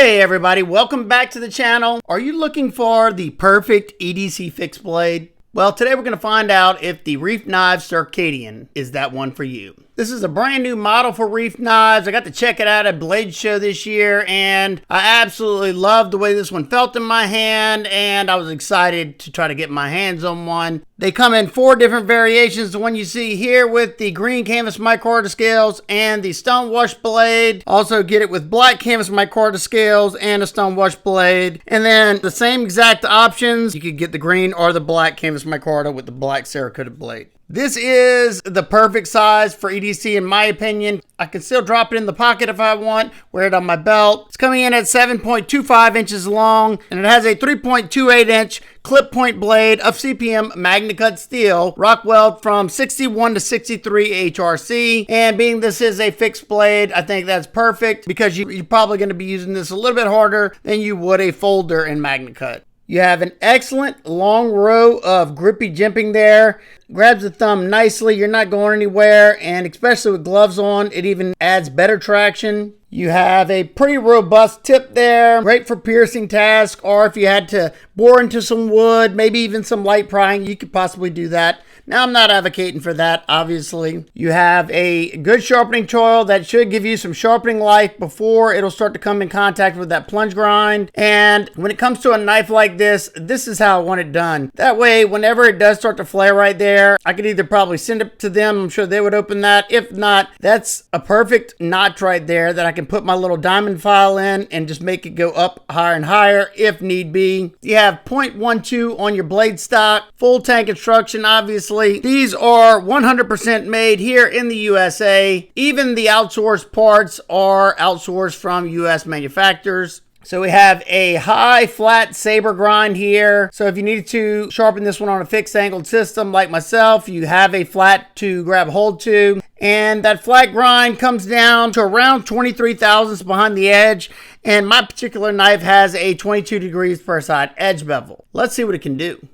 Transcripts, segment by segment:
Hey everybody, welcome back to the channel. Are you looking for the perfect EDC fixed blade? Well, today we're going to find out if the Reiff Knives Circadian is that one for you. This is a brand new model for Reiff Knives. I got to check it out at Blade Show this year, and I absolutely loved the way this one felt in my hand, and I was excited to try to get my hands on one. They come in 4 different variations. The one you see here with the green canvas micarta scales and the stone wash blade. Also get it with black canvas micarta scales and a stone wash blade. And then the same exact options. You could get the green or the black canvas micarta with the black Cerakoted blade. This is the perfect size for EDC in my opinion. I can still drop it in the pocket if I want, wear it on my belt. It's coming in at 7.25 inches long, and it has a 3.28 inch clip point blade of CPM MagnaCut steel, rock weld from 61 to 63 HRC. And being this is a fixed blade, I think that's perfect because you're probably going to be using this a little bit harder than you would a folder in MagnaCut. You have an excellent long row of grippy jimping there. Grabs the thumb nicely. You're not going anywhere. And especially with gloves on, it even adds better traction. You have a pretty robust tip there. Great for piercing tasks, or if you had to bore into some wood, maybe even some light prying, you could possibly do that. Now, I'm not advocating for that, obviously. You have a good sharpening choil that should give you some sharpening life before it'll start to come in contact with that plunge grind. And when it comes to a knife like this, this is how I want it done. That way, whenever it does start to flare right there, I could either probably send it to them. I'm sure they would open that. If not, that's a perfect notch right there that I can put my little diamond file in and just make it go up higher and higher if need be. You have 0.12 on your blade stock, full tank construction, obviously. These are 100% made here in the USA. Even the outsourced parts are outsourced from US manufacturers. So we have a high flat saber grind here. So if you needed to sharpen this one on a fixed angled system like myself, you have a flat to grab hold to. And that flat grind comes down to around 23 thousandths behind the edge. And my particular knife has a 22 degrees per side edge bevel. Let's see what it can do.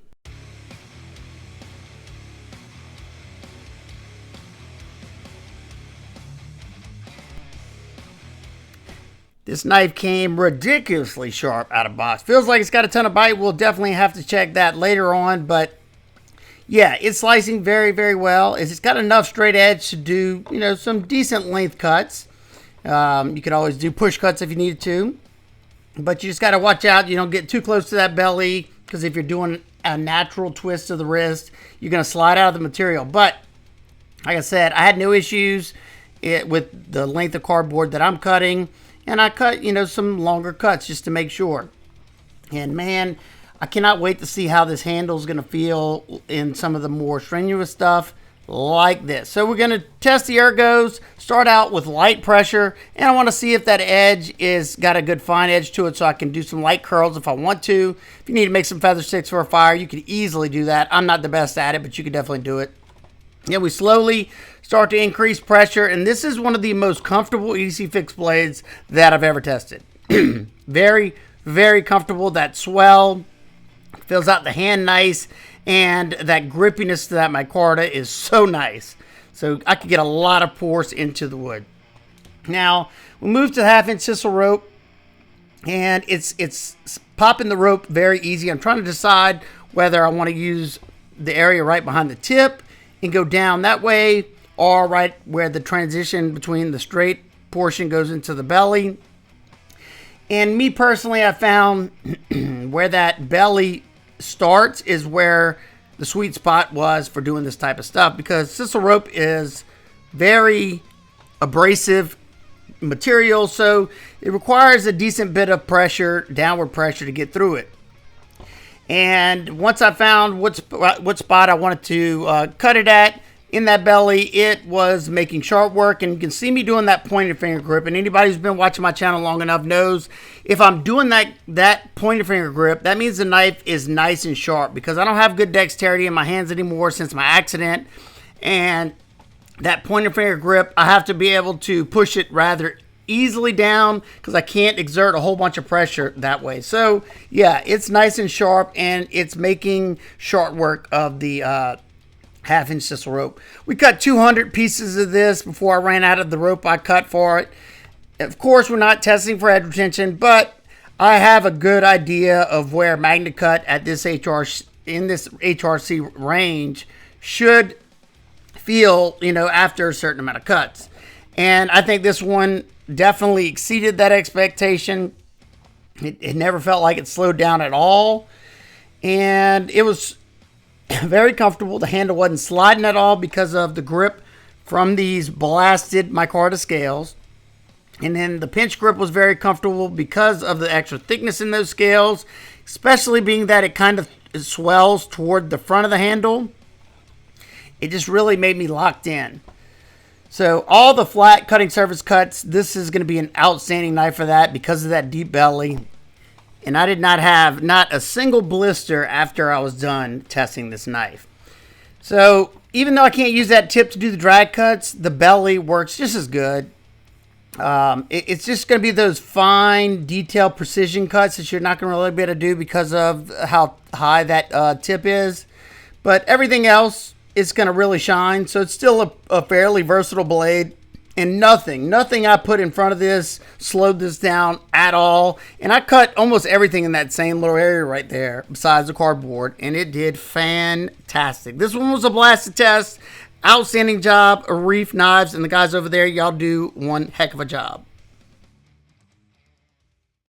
This knife came ridiculously sharp out of box. Feels like it's got a ton of bite. We'll definitely have to check that later on. But yeah, it's slicing very, very well. It's got enough straight edge to do, some decent length cuts. You could always do push cuts if you needed to. But you just got to watch out. You don't get too close to that belly. Because if you're doing a natural twist of the wrist, you're going to slide out of the material. But like I said, I had no issues with the length of cardboard that I'm cutting. And I cut, some longer cuts just to make sure. And man, I cannot wait to see how this handle is going to feel in some of the more strenuous stuff like this. So we're going to test the ergos, start out with light pressure, and I want to see if that edge is got a good fine edge to it so I can do some light curls if I want to. If you need to make some feather sticks for a fire, you could easily do that. I'm not the best at it, but you could definitely do it. Yeah, we slowly start to increase pressure, and this is one of the most comfortable EDC fixed blades that I've ever tested. Very, very comfortable. That swell fills out the hand nice, and that grippiness to that micarta is so nice. So I could get a lot of force into the wood. Now, we move to the 1/2-inch sisal rope, and it's popping the rope very easy. I'm trying to decide whether I want to use the area right behind the tip and go down that way, or right where the transition between the straight portion goes into the belly. And me personally, I found where that belly starts is where the sweet spot was for doing this type of stuff, because sisal rope is very abrasive material, so it requires a decent bit of pressure, downward pressure, to get through it. And once I found what spot I wanted to cut it at in that belly, it was making sharp work. And you can see me doing that pointed finger grip. And anybody who's been watching my channel long enough knows if I'm doing that pointed finger grip, that means the knife is nice and sharp, because I don't have good dexterity in my hands anymore since my accident. And that pointed finger grip, I have to be able to push it rather easily down because I can't exert a whole bunch of pressure that way. So yeah, it's nice and sharp, and it's making short work of the 1/2-inch sisal rope. We cut 200 pieces of this before I ran out of the rope I cut for it. Of course, we're not testing for head retention, but I have a good idea of where MagnaCut at this in this HRC range should feel, after a certain amount of cuts. And I think this one definitely exceeded that expectation. It never felt like it slowed down at all. And it was very comfortable. The handle wasn't sliding at all because of the grip from these blasted micarta scales. And then the pinch grip was very comfortable because of the extra thickness in those scales, especially being that it kind of swells toward the front of the handle. It just really made me locked in. So all the flat cutting surface cuts, this is going to be an outstanding knife for that because of that deep belly. And I did not have not a single blister after I was done testing this knife. So even though I can't use that tip to do the drag cuts, the belly works just as good. It's just going to be those fine, detailed precision cuts that you're not going to really be able to do because of how high that tip is. But everything else is going to really shine. So it's still a fairly versatile blade. And nothing I put in front of this slowed this down at all. And I cut almost everything in that same little area right there besides the cardboard. And it did fantastic. This one was a blast to test. Outstanding job, Reiff Knives, and the guys over there, y'all do one heck of a job.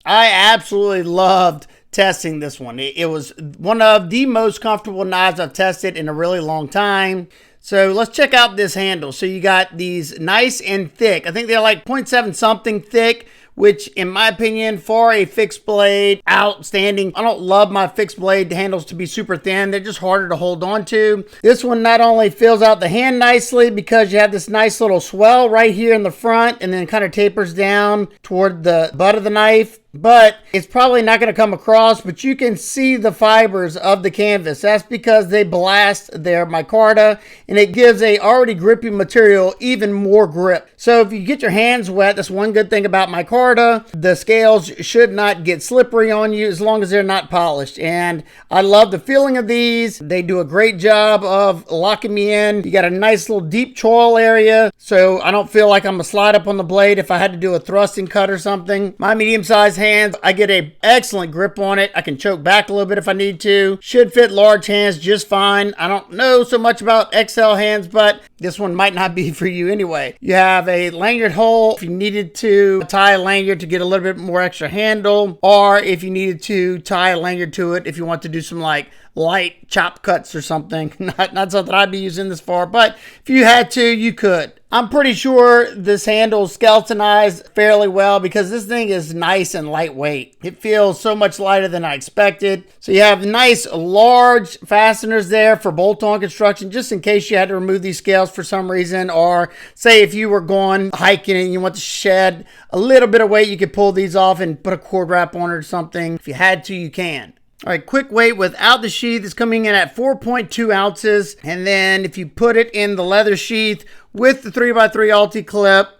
I absolutely loved testing this one. It was one of the most comfortable knives I've tested in a really long time. So let's check out this handle. So you got these nice and thick. I think they're like 0.7 something thick, which in my opinion, for a fixed blade, outstanding. I don't love my fixed blade handles to be super thin. They're just harder to hold on to. This one not only fills out the hand nicely because you have this nice little swell right here in the front and then kind of tapers down toward the butt of the knife. But it's probably not going to come across, but you can see the fibers of the canvas. That's because they blast their micarta and it gives a already grippy material even more grip. So if you get your hands wet, that's one good thing about micarta. The scales should not get slippery on you as long as they're not polished. And I love the feeling of these. They do a great job of locking me in. You got a nice little deep choil area, so I don't feel like I'm going to slide up on the blade if I had to do a thrusting cut or something. My medium-sized hands, I get a excellent grip on it. I can choke back a little bit if I need to. Should fit large hands just fine. I don't know so much about XL hands, but this one might not be for you anyway. You have a lanyard hole if you needed to tie a lanyard to get a little bit more extra handle, or if you needed to tie a lanyard to it if you want to do some like light chop cuts or something. Not something I'd be using this for, but if you had to, you could. I'm pretty sure this handle is skeletonized fairly well because this thing is nice and lightweight. It feels so much lighter than I expected. So you have nice large fasteners there for bolt-on construction just in case you had to remove these scales for some reason, or say if you were going hiking and you want to shed a little bit of weight, you could pull these off and put a cord wrap on it or something. If you had to, you can. All right, quick weight without the sheath is coming in at 4.2 ounces. And then if you put it in the leather sheath with the 3x3 Alti clip,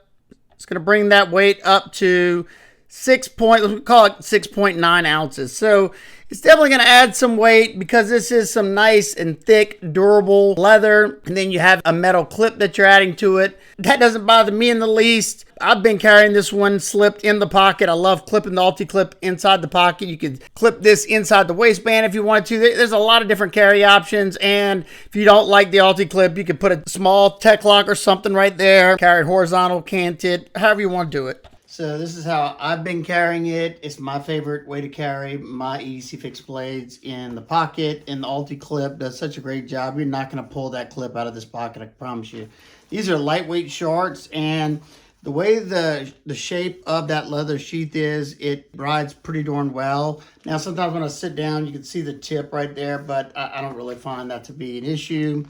it's going to bring that weight up to let's call it 6.9 ounces. So it's definitely going to add some weight because this is some nice and thick, durable leather. And then you have a metal clip that you're adding to it. That doesn't bother me in the least. I've been carrying this one slipped in the pocket. I love clipping the Alti clip inside the pocket. You could clip this inside the waistband if you wanted to. There's a lot of different carry options. And if you don't like the Alti clip, you could put a small tech lock or something right there. Carry it horizontal, canted, however you want to do it. So this is how I've been carrying it. It's my favorite way to carry my EDC fixed blades, in the pocket. And the Alti clip does such a great job. You're not going to pull that clip out of this pocket, I promise you. These are lightweight shorts, and the way the shape of that leather sheath is, it rides pretty darn well. Now, sometimes when I sit down, you can see the tip right there, but I don't really find that to be an issue.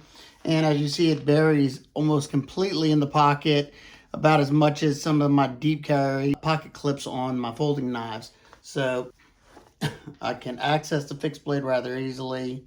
And as you see, it buries almost completely in the pocket, about as much as some of my deep carry pocket clips on my folding knives. So I can access the fixed blade rather easily.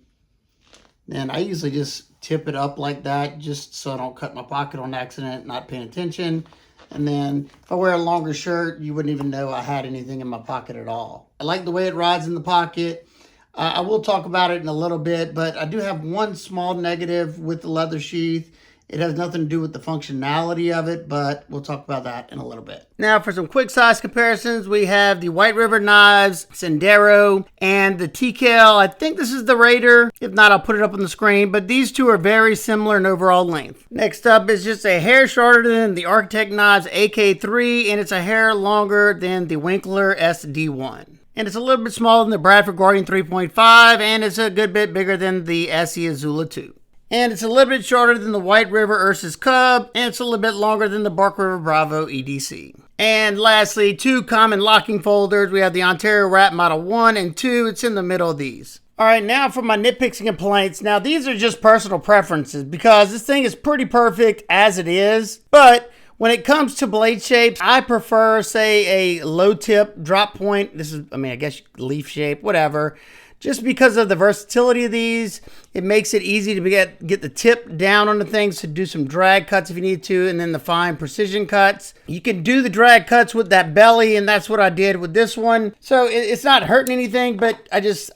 And I usually just tip it up like that just so I don't cut my pocket on accident, not paying attention. And then if I wear a longer shirt, you wouldn't even know I had anything in my pocket at all. I like the way it rides in the pocket. I will talk about it in a little bit, but I do have one small negative with the leather sheath. It has nothing to do with the functionality of it, but we'll talk about that in a little bit. Now for some quick size comparisons, we have the White River Knives Sendero and the TKL. I think this is the Raider. If not, I'll put it up on the screen, but these two are very similar in overall length. Next up is just a hair shorter than the Architect Knives AK3, and it's a hair longer than the Winkler SD1. And it's a little bit smaller than the Bradford Guardian 3.5, and it's a good bit bigger than the Essie Azula 2. And it's a little bit shorter than the White River Ursus Cub, and it's a little bit longer than the Bark River Bravo EDC. And lastly, two common locking folders. We have the Ontario Rat Model 1 and 2. It's in the middle of these. All right, now for my nitpicks and complaints. Now, these are just personal preferences because this thing is pretty perfect as it is. But when it comes to blade shapes, I prefer, say, a low tip drop point. This is, I guess leaf shape, whatever. Just because of the versatility of these, it makes it easy to get the tip down on the things to do some drag cuts if you need to, and then the fine precision cuts. You can do the drag cuts with that belly, and that's what I did with this one. So it's not hurting anything, but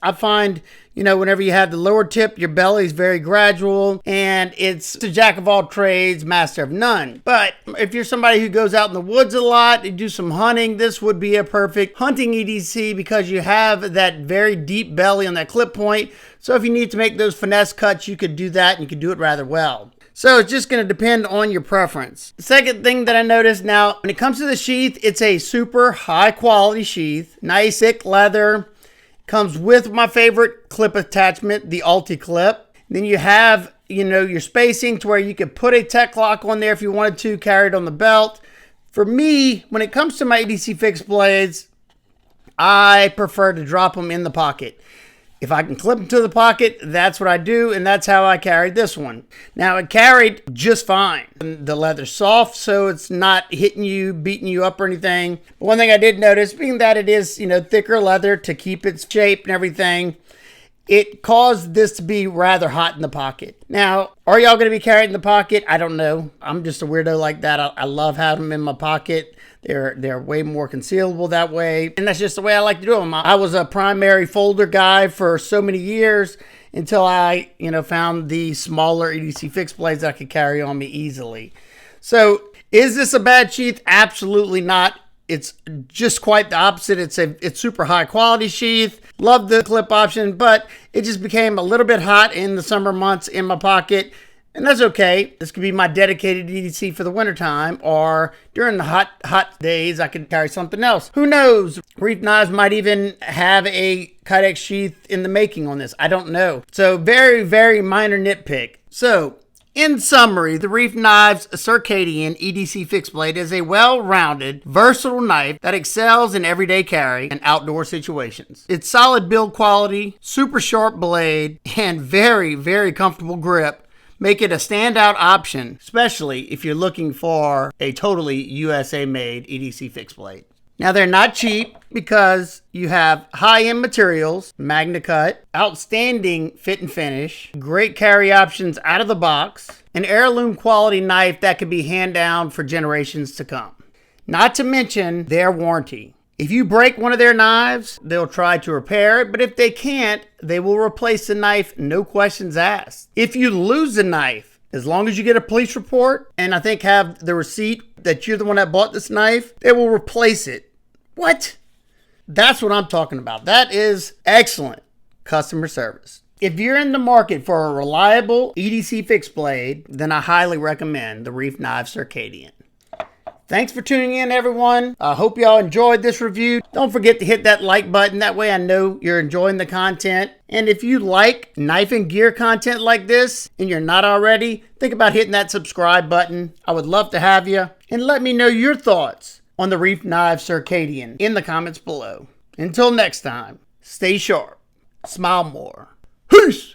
I find, you know, whenever you have the lower tip, your belly is very gradual, and it's a jack of all trades, master of none. But if you're somebody who goes out in the woods a lot, you do some hunting, this would be a perfect hunting EDC because you have that very deep belly on that clip point. So if you need to make those finesse cuts, you could do that, and you could do it rather well. So it's just going to depend on your preference. The second thing that I noticed now, when it comes to the sheath, it's a super high quality sheath, nice thick leather. Comes with my favorite clip attachment, the Ulti clip. Then you have, you know, your spacing to where you could put a tech lock on there if you wanted to, carry it on the belt. For me, when it comes to my EDC fixed blades, I prefer to drop them in the pocket. If I can clip them to the pocket, that's what I do, and that's how I carried this one. Now, it carried just fine. The leather's soft, so it's not hitting you, beating you up or anything. But one thing I did notice, being that it is, you know, thicker leather to keep its shape and everything, it caused this to be rather hot in the pocket. Now, are y'all going to be carrying in the pocket? I don't know. I'm just a weirdo like that. I love having them in my pocket. They're way more concealable that way. And that's just the way I like to do them. I was a primary folder guy for so many years until I, you know, found the smaller EDC fixed blades that I could carry on me easily. So is this a bad sheath? Absolutely not. It's just quite the opposite. It's super high quality sheath. Love the clip option, but it just became a little bit hot in the summer months in my pocket. And that's okay. This could be my dedicated EDC for the wintertime, or during the hot days, I could carry something else. Who knows? Reiff Knives might even have a Kydex sheath in the making on this. I don't know. So very, very minor nitpick. So in summary, the Reiff Knives Circadian EDC fixed blade is a well-rounded, versatile knife that excels in everyday carry and outdoor situations. Its solid build quality, super sharp blade, and very, very comfortable grip make it a standout option, especially if you're looking for a totally USA-made EDC fixed blade. Now, they're not cheap because you have high-end materials, Magna Cut, outstanding fit and finish, great carry options out of the box, an heirloom quality knife that could be hand down for generations to come. Not to mention their warranty. If you break one of their knives, they'll try to repair it, but if they can't, they will replace the knife, no questions asked. If you lose the knife, as long as you get a police report and I think have the receipt that you're the one that bought this knife, they will replace it. What? That's what I'm talking about. That is excellent customer service. If you're in the market for a reliable EDC fixed blade, then I highly recommend the Reiff Knives Circadian. Thanks for tuning in, everyone. I hope y'all enjoyed this review. Don't forget to hit that like button. That way I know you're enjoying the content. And if you like knife and gear content like this and you're not already, think about hitting that subscribe button. I would love to have you. And let me know your thoughts on the Reiff Knives Circadian in the comments below. Until next time, stay sharp, smile more. Peace!